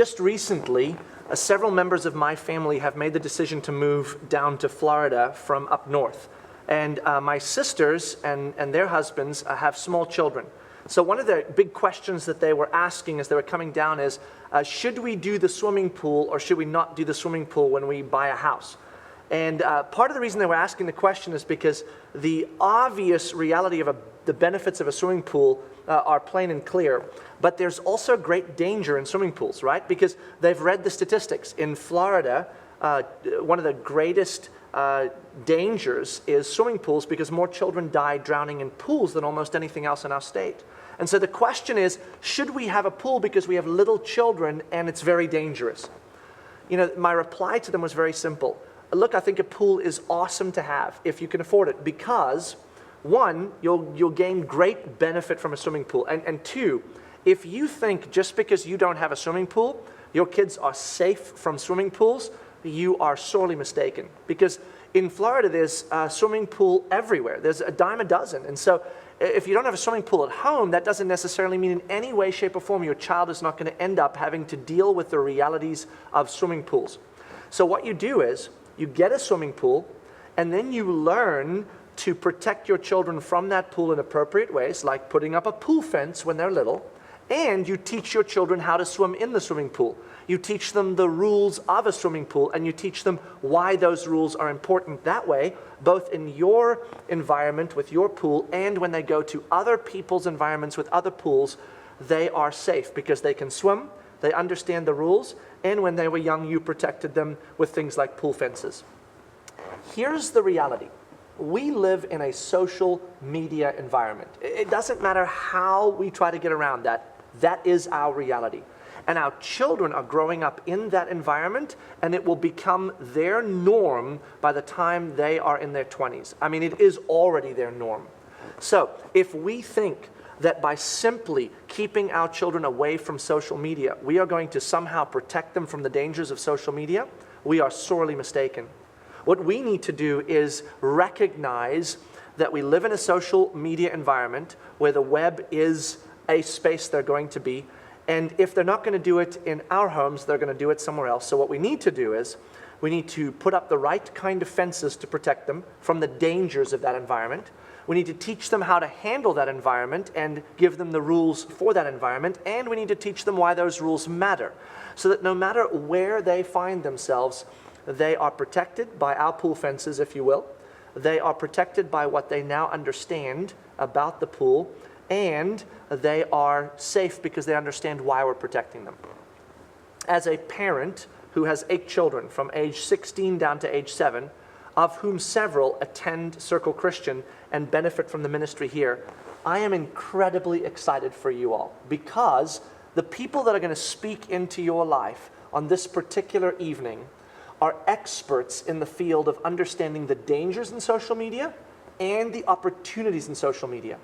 Just recently, several members of my family have made the decision to move down to Florida from up north. And my sisters and their husbands have small children. So one of the big questions that they were asking as they were coming down is, should we do the swimming pool or should we not do the swimming pool when we buy a house? And part of the reason they were asking the question is because the obvious reality of the benefits of a swimming pool are plain and clear. But there's also great danger in swimming pools, right? Because they've read the statistics. In Florida, one of the greatest dangers is swimming pools because more children die drowning in pools than almost anything else in our state. And so the question is, should we have a pool because we have little children and it's very dangerous? You know, my reply to them was very simple. Look, I think a pool is awesome to have if you can afford it because, one, you'll gain great benefit from a swimming pool. And two, if you think just because you don't have a swimming pool, your kids are safe from swimming pools, you are sorely mistaken. Because in Florida, there's a swimming pool everywhere. There's a dime a dozen. And so if you don't have a swimming pool at home, that doesn't necessarily mean in any way, shape, or form your child is not going to end up having to deal with the realities of swimming pools. So what you do is you get a swimming pool, and then you learn to protect your children from that pool in appropriate ways, like putting up a pool fence when they're little, and you teach your children how to swim in the swimming pool. You teach them the rules of a swimming pool, and you teach them why those rules are important. That way, both in your environment with your pool and when they go to other people's environments with other pools, they are safe because they can swim, they understand the rules, and when they were young, you protected them with things like pool fences. Here's the reality. We live in a social media environment. It doesn't matter how we try to get around that. That is our reality. And our children are growing up in that environment, and it will become their norm by the time they are in their 20s. I mean, it is already their norm. So if we think that by simply keeping our children away from social media, we are going to somehow protect them from the dangers of social media, we are sorely mistaken. What we need to do is recognize that we live in a social media environment where the web is a space they're going to be, and if they're not going to do it in our homes, they're going to do it somewhere else. So what we need to do is we need to put up the right kind of fences to protect them from the dangers of that environment. We need to teach them how to handle that environment and give them the rules for that environment, and we need to teach them why those rules matter, so that no matter where they find themselves, they are protected by our pool fences, if you will. They are protected by what they now understand about the pool, and they are safe because they understand why we're protecting them. As a parent who has 8 children from age 16 down to age 7, of whom several attend Circle Christian and benefit from the ministry here, I am incredibly excited for you all because the people that are going to speak into your life on this particular evening are experts in the field of understanding the dangers in social media and the opportunities in social media.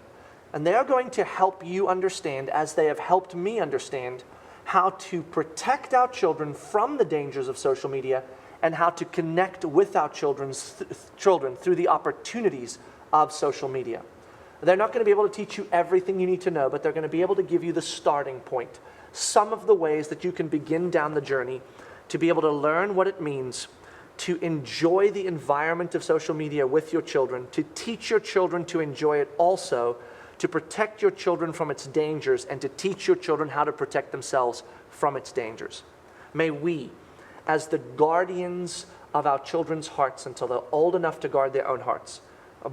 And they are going to help you understand, as they have helped me understand, how to protect our children from the dangers of social media and how to connect with our children through the opportunities of social media. They're not going to be able to teach you everything you need to know, but they're going to be able to give you the starting point, some of the ways that you can begin down the journey to be able to learn what it means to enjoy the environment of social media with your children, to teach your children to enjoy it also, to protect your children from its dangers, and to teach your children how to protect themselves from its dangers. May we, as the guardians of our children's hearts until they're old enough to guard their own hearts,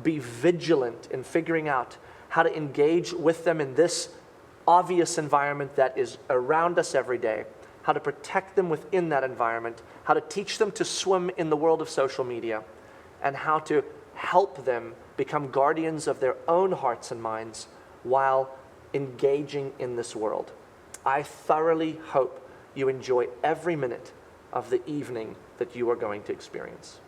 be vigilant in figuring out how to engage with them in this obvious environment that is around us every day, how to protect them within that environment, how to teach them to swim in the world of social media, and how to help them become guardians of their own hearts and minds while engaging in this world. I thoroughly hope you enjoy every minute of the evening that you are going to experience.